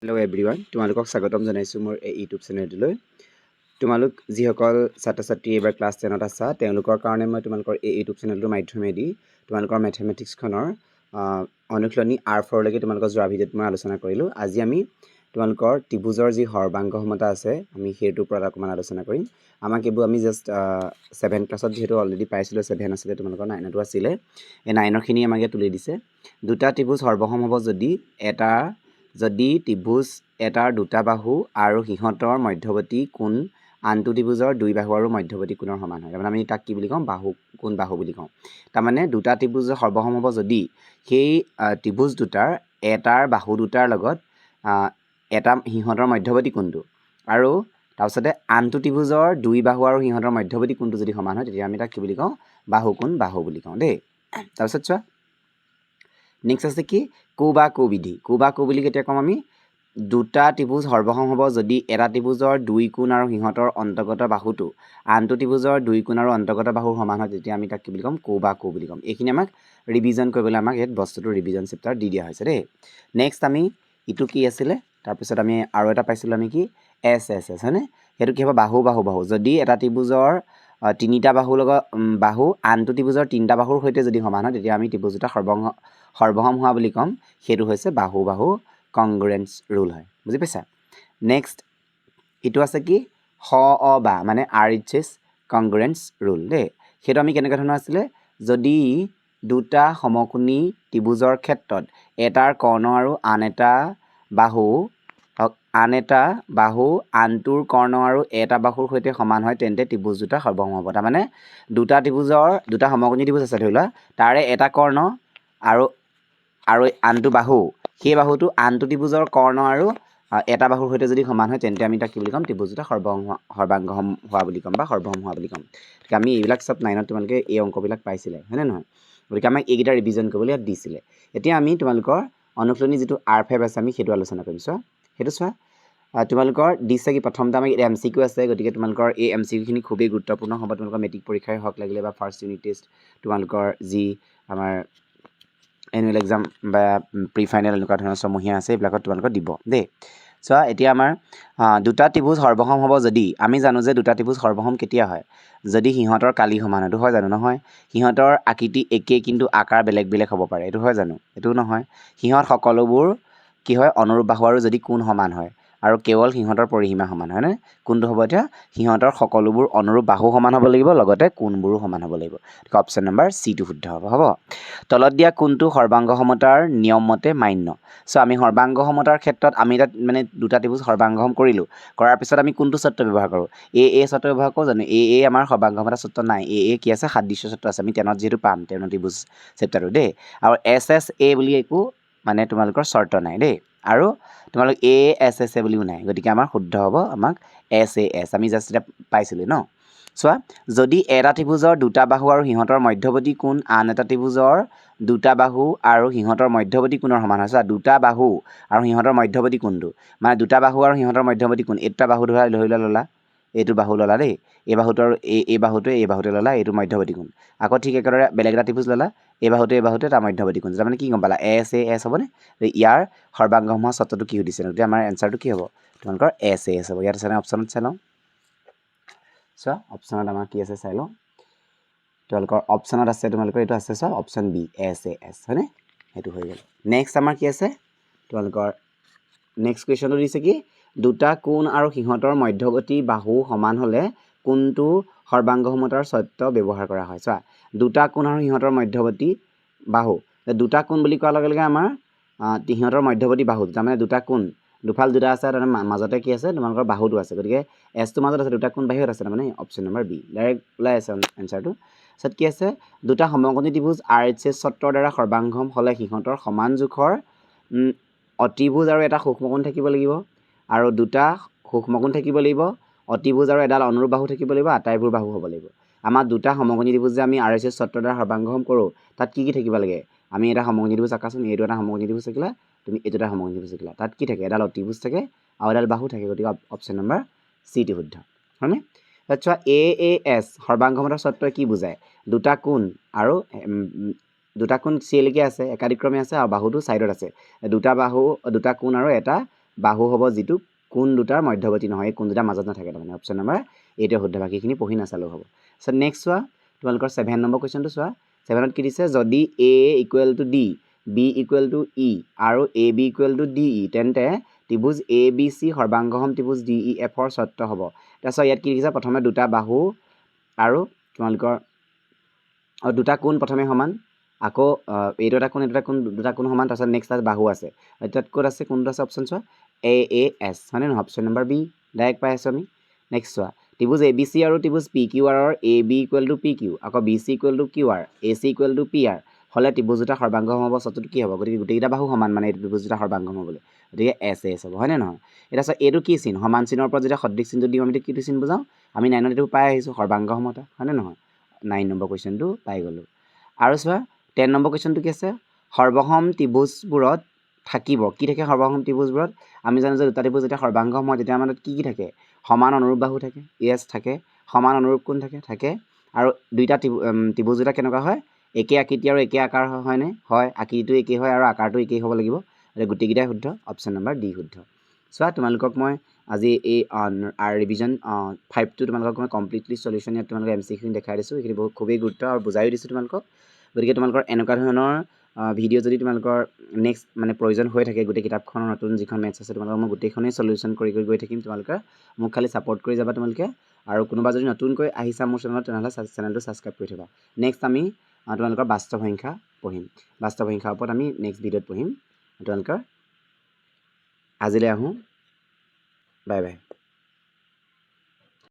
Hello' everyone, তোমালোকক স্বাগতম জনাইছোঁ মোৰ এই ইউটিউব চেনেলটোলৈ। তোমালোক যিসকল ছাত্ৰ ছাত্ৰী এইবাৰ ক্লাছ 10ত আছা তেওঁলোকৰ কাৰণে মই তোমালোকৰ এই ইউটিউব চেনেলটোৰ মাধ্যমেদি তোমালোকৰ মেথমেটিক্সখনৰ অনুশীলনী R4লৈকে তোমালোকৰ যোৱাৰ ভিডিঅ'ত মই আলোচনা কৰিলোঁ। আজি আমি তোমালোকৰ ত্ৰিভুজৰ যি সৰ্বাংগ সমতা আছে আমি সেইটোৰ ওপৰত অকণমান আলোচনা কৰিম। আমাক এইবোৰ আমি জাষ্ট 7 ক্লাছত যিহেতু অলৰেডি পাইছিলোঁ, 7 আছিলে, তোমালোকৰ 9তো আছিলে। এই 9ৰখিনি আমাক ইয়াত তুলি দিছে। দুটা ত্ৰিভুজ সৰ্বসম হ'ব যদি ত্ৰিভুজ এটাৰ দুটা বাহু আৰু সিহঁতৰ মধ্যৱৰ্তী কোণ আনটো ত্ৰিভুজৰ দুই বাহু আৰু মধ্যৱৰ্তী কোণৰ সমান হয়। তাৰমানে আমি তাক কি বুলি কওঁ? কোণ বাহু বুলি কওঁ। তাৰমানে দুটা ত্ৰিভুজৰ সৰ্বসম হ'ব যদি সেই ত্ৰিভুজ দুটাৰ এটাৰ বাহু দুটাৰ লগত এটা সিহঁতৰ মধ্যৱৰ্তী কোণটো আৰু তাৰপিছতে আনটো ত্ৰিভুজৰ দুই বাহু আৰু সিহঁতৰ মধ্যৱৰ্তী কোণটো যদি সমান হয় তেতিয়া আমি তাক কি বুলি কওঁ? বাহু কোণ বাহু বুলি কওঁ দেই। তাৰপিছত চোৱা, নেক্সট আছে কি? কো বা কো বিধি। কো বা কো বুলি কেতিয়া ক'ম আমি? দুটা ত্ৰিভুজ সৰ্বসম হ'ব যদি এটা ত্ৰিভুজৰ দুই কোণ আৰু সিহঁতৰ অন্তৰ্গত বাহুটো আনটো ত্ৰিভুজৰ দুই কোণ আৰু অন্তৰ্গত বাহুৰ সমান হয় তেতিয়া আমি তাক কি বুলি ক'ম? কো বা কো বুলি ক'ম। এইখিনি আমাক ৰিভিজন কৰিবলৈ আমাক ইয়াত বস্তুটো ৰিভিজন চেপ্টাৰ দি দিয়া হৈছে দেই। নেক্সট আমি ইটো কি আছিলে? তাৰপিছত আমি আৰু এটা পাইছিলোঁ আমি কি? এছ হয়নে? সেইটো কি হ'ব? বাহু। যদি এটা ত্ৰিভুজৰ তিনিটা বাহুৰ লগত বাহু আনটো ত্ৰিভুজৰ তিনিটা বাহুৰ সৈতে যদি সমান হয় তেতিয়া আমি ত্ৰিভুজ দুটা সৰ্বসম হোৱা বুলি ক'ম। সেইটো হৈছে বাহু কংগ্ৰুৱেঞ্চ ৰুল হয়। বুজি পাইছা? নেক্সট এইটো আছে কি? বা মানে RHS কংগ্ৰুৱেঞ্চ ৰুল দেই। সেইটো আমি কেনেকুৱা ধৰণৰ আছিলে? যদি দুটা সমকোণী ত্ৰিভুজৰ ক্ষেত্ৰত এটাৰ কৰ্ণ আৰু আন এটা বাহু আনটোৰ কৰ্ণ আৰু এটা বাহুৰ সৈতে সমান হয় তেন্তে ত্ৰিভুজ দুটা সৰ্বসম হ'ব। তাৰমানে দুটা সমকোণী ত্ৰিভুজ আছে ধৰি লোৱা, তাৰে এটা কৰ্ণ আৰু আনটো বাহু, সেই বাহুটো আনটো ত্ৰিভুজৰ কৰ্ণ আৰু এটা বাহুৰ সৈতে যদি সমান হয় তেন্তে আমি তাক কি বুলি ক'ম? ত্ৰিভুজ দুটা সৰ্বাংগ হোৱা বুলি ক'ম বা সৰ্বসম হোৱা বুলি ক'ম। গতিকে আমি এইবিলাক চব 9ত তোমালোকে এই অংকবিলাক পাইছিলে, হয়নে নহয়? গতিকে আমাক এইকেইটা ৰিভিজন কৰিবলৈ ইয়াত দিছিলে। এতিয়া আমি তোমালোকৰ অনুশীলনী যিটো R5 আছে আমি সেইটো আলোচনা কৰিম। সেইটো চোৱা, তোমালোকৰ দিছে কি? প্ৰথমতে আমাক MCQ আছে। গতিকে তোমালোকৰ এই MCQখিনি খুবেই গুৰুত্বপূৰ্ণ হ'ব। তোমালোকৰ মেট্ৰিক পৰীক্ষাই হওক লাগিলে বা ফাৰ্ষ্ট ইউনিট টেষ্ট, তোমালোকৰ যি আমাৰ এনুৱেল এক্সাম বা প্ৰি ফাইনেল এনেকুৱা ধৰণৰ ছমহীয়া আছে এইবিলাকত তোমালোকৰ দিব দেই। চোৱা, এতিয়া আমাৰ দুটা ত্ৰিভুজ সৰ্বসম হ'ব যদি আমি জানো যে দুটা ত্ৰিভুজ সৰ্বসম কেতিয়া হয়? যদি সিহঁতৰ কালি সমান হয়। এইটো হয় জানো? নহয়। সিহঁতৰ আকৃতি একেই কিন্তু আকাৰ বেলেগ বেলেগ হ'ব পাৰে। এইটো হয় জানো? এইটোও নহয়। সিহঁত সকলোবোৰ কি হয়? অনুৰূপ বাহু আৰু যদি কোণ সমান হয় আৰু কেৱল সিহঁতৰ পৰিসীমা সমান হয়নে? কোনটো হ'ব এতিয়া? সিহঁতৰ সকলোবোৰ অনুৰূপ বাহু সমান হ'ব লাগিব, লগতে কোণবোৰো সমান হ'ব লাগিব। গতিকে অপশ্যন নম্বৰ চিটো শুদ্ধ হ'ব। তলত দিয়া কোনটো সৰ্বাংগ সমতাৰ নিয়ম মতে মান্য? আমি সৰ্বাংগ সমতাৰ ক্ষেত্ৰত আমি তাত মানে দুটা ত্ৰিভুজ সৰ্বাংগম কৰিলোঁ। কৰাৰ পিছত আমি কোনটো চৰ্ত ব্যৱহাৰ কৰোঁ? এ চৰ্ত ব্যৱহাৰ কৰোঁ জানো? আমাৰ সৰ্বাংগ সমতা চৰ্ত নাই। কি আছে? সাদৃশ্য চৰ্ত আছে। আমি 10ত যিহেতু পাম, 10 ত্ৰিভুজ চেপ্টাৰটো দেই। আৰু SSA বুলি একো মানে তোমালোকৰ চৰ্ত নাই দেই। আৰু তোমালোক ASSA বুলিও নাই। গতিকে আমাৰ শুদ্ধ হ'ব আমাক SAS। আমি জাষ্ট এতিয়া পাইছিলোঁ ন? চোৱা, যদি এটা ত্ৰিভুজৰ দুটা বাহু আৰু সিহঁতৰ মধ্যৱৰ্তী কোণ আন এটা ত্ৰিভুজৰ দুটা বাহু আৰু সিহঁতৰ মধ্যৱৰ্তী কোণৰ সমান হয়। চোৱা, দুটা বাহু আৰু সিহঁতৰ মধ্যৱৰ্তী কোণটো মানে দুটা বাহু আৰু সিহঁতৰ মধ্যৱৰ্তী কোণ, এইটা বাহু ধৰি ল'লা, এইটো বাহু ল'লা দেই। এই বাহুটো আৰু এই বাহুটোৱে ল'লা, এইটো মধ্যৱৰ্তী কোণ। আকৌ ঠিক একেদৰে বেলেগ এটা ত্ৰিভুজ ল'লা, এই বাহুটোৱে তাৰ মধ্যৱৰ্তী কোণ। তাৰমানে কি গম পালা? SAS হ'বনে? ইয়াৰ সৰ্বাংগ হোৱা চৰ্তটো কি সুধিছে? গতিকে আমাৰ এনচাৰটো কি হ'ব? তোমালোকৰ SAS হ'ব। ইয়াত আছে অপশ্যনত চাই লওঁ। চোৱা, অপশ্যনত আমাৰ কি আছে চাই লওঁ। তোমালোকৰ অপশ্যনত আছে, তোমালোকৰ এইটো আছে। চোৱা, অপশ্যন বি SAS হয়নে? সেইটো হৈ গ'ল। নেক্সট আমাৰ কি আছে? তোমালোকৰ নেক্সট কুৱেশ্যনটো দিছে কি? দুটা কোণ আৰু সিহঁতৰ মধ্যৱৰ্তী বাহু সমান হ'লে কোনটো সৰ্বাংগ সমতাৰ চৰ্ত ব্যৱহাৰ কৰা হয়? চোৱা, দুটা কোণ আৰু সিহঁতৰ মধ্যৱৰ্তী বাহু, দুটা কোণ বুলি কোৱাৰ লগে লগে আমাৰ সিহঁতৰ মধ্যৱৰ্তী বাহু তাৰমানে দুটা কোণ, দুফাল দুটা আছে, তাৰমানে মাজতে কি আছে? তোমালোকৰ বাহুটো আছে। গতিকে এছটো মাজত আছে, দুটা কোণ বাহিৰত আছে, তাৰমানে অপশ্যন নম্বৰ বি ডাইৰেক্ট ওলাই আছে এনচাৰটো। তাৰপিছত কি আছে? দুটা সমকোণী ত্ৰিভুজ RHS চৰ্তৰ দ্বাৰা সৰ্বাংগম হ'লে সিহঁতৰ সমান জোখৰ অতিভুজ আৰু এটা সূক্ষ্মকোণ থাকিব লাগিব, আৰু দুটা সূক্ষ্মকোণ থাকিব লাগিব, অতিভুজ আৰু এডাল অনুৰূপ বাহু থাকিব লাগিব, আটাইবোৰ বাহু হ'ব লাগিব। আমাৰ দুটা সমকোণী ত্ৰিভুজ যে আমি RHS চৰ্তৰ দ্বাৰা সৰ্বাংগম কৰোঁ, তাত কি থাকিব লাগে? আমি এটা সমকোণী ত্ৰিভুজ আঁকাচোন। এইটো এটা সমকোণী ত্ৰিভুজ থাকিলা, তুমি এইটো এটা সমকোণী ত্ৰিভুজ থাকিলা। তাত কি থাকে? এডাল অতিভুজ থাকে আৰু এডাল বাহু থাকে। গতিকে অপশ্যন নম্বৰ চিটো শুদ্ধ হয়নে? তাত চোৱা, AAS সৰ্বাংগ সমতাৰ চৰ্তই কি বুজায়? দুটা কোণ আৰু দুটা কোণ চিৰিয়েলকৈ আছে, একাদিক্ৰমে আছে, আৰু বাহুটো ছাইডত আছে। দুটা কোণ আৰু এটা বাহু হ'ব যিটো কোন দুটাৰ মধ্যৱৰ্তী নহয় এই কোন দুটাৰ মাজত নাথাকে তাৰমানে অপশ্যন নম্বৰ এইটোৱে শুদ্ধ বাকীখিনি পঢ়ি নাচালেও হ'ব চ' নেক্সট চোৱা তোমালোকৰ 7 নম্বৰ কুৱেশ্যনটো চোৱা 7ত কি দিছে যদি A equal to D B equal to E আৰু A B equal to D E তেন্তে ত্ৰিভুজ এ বি চি সৰ্বাংগসম ত্ৰিভুজ ডি ই এফৰ চৰ্ত হ'ব তাৰপিছত ইয়াত কি দেখিছা প্ৰথমে দুটা বাহু আৰু তোমালোকৰ দুটা কোণ প্ৰথমে সমান আকৌ এইটো এটা কোণ দুটা কোণ সমান তাৰপিছত নেক্সট তাত বাহু আছে তাত ক'ত আছে কোনটো আছে অপশ্যন চোৱা এ এ এছ হয়নে নহয় অপশ্যন নম্বৰ বি ডাইৰেক্ট পাই আছোঁ আমি নেক্সট চোৱা ত্ৰিভুজ এ বি চি আৰু ত্ৰিভুজ পি কিউ আৰৰ A B equal to P Q আকৌ B C equal to Q R A C equal to P R হ'লে ত্ৰিভুজ দুটা সৰ্বাংগসম হ'ব চৰ্তটো কি হ'ব গতিকে গোটেইকেইটা বাহু সমান মানে এইটো ত্ৰিভুজ দুটা সৰ্বাংগসম হ'বলৈ গতিকে এছ এছ হ'ব হয়নে নহয় এতিয়া চোৱা এইটো কি চিন সমান চিনৰ ওপৰত যেতিয়া সদৃশ চিনটো দিওঁ আমি কিটো চিন বুজাওঁ আমি 9ত এইটো পাই আহিছোঁ সৰ্বাংগসমতা হয়নে নহয় 9 নম্বৰ কুৱেশ্যনটো পাই গ'লোঁ আৰু চোৱা 10 নম্বৰ কুৱেশ্যনটো কি আছে সৰ্বসম ত্ৰিভুজবোৰত থাকিব কি থাকে সৰ্বসম ত্ৰিভুজবোৰত আমি জানো যে দুটা ত্ৰিভুজ যেতিয়া সৰ্বাংগসম হয় তেতিয়া আমাৰ তাত কি থাকে সমান অনুৰূপ বাহু থাকে ইয়েছ থাকে সমান অনুৰূপ কোণ থাকে আৰু দুইটা ত্ৰিভুজ দুটা কেনেকুৱা হয় একে আকৃতি আৰু একে আকাৰ হয়নে হয় আকৃতিটো একেই হয় আৰু আকাৰটো একেই হ'ব লাগিব গোটেইকেইটাই শুদ্ধ অপশ্যন নম্বৰ ডি শুদ্ধ চোৱা তোমালোকক মই আজি এই ৰিভিজন 5টো তোমালোকক মই কমপ্লিটলি চলিউশ্যন ইয়াত তোমালোকক MCখিনি দেখাই দিছোঁ এইখিনি বহুত খুবেই গুৰুত্ব আৰু বুজাইও দিছোঁ তোমালোকক গতিকে তোমালোকৰ এনেকুৱা ধৰণৰ ভিডিঅ' যদি তোমালোকৰ নেক্সট মানে প্ৰয়োজন হৈ থাকে গোটেই কিতাপখনৰ নতুন যিখন মেথছ আছে তোমালোকক মই গোটেইখনেই চলিউশ্যন কৰি গৈ থাকিম তোমালোকে মোক খালি ছাপৰ্ট কৰি যাবা তোমালোকে আৰু কোনোবা যদি নতুনকৈ আহিছা মোৰ চেনেলত তেনেহ'লে চেনেলটো ছাবস্ক্ৰাইব কৰি থবা নেক্সট আমি তোমালোকৰ বাস্তৱ সংখ্যা পঢ়িম বাস্তৱ সংখ্যাৰ ওপৰত আমি নেক্সট ভিডিঅ'ত পঢ়িম তোমালোকৰ আজিলৈ আহোঁ বাই বাই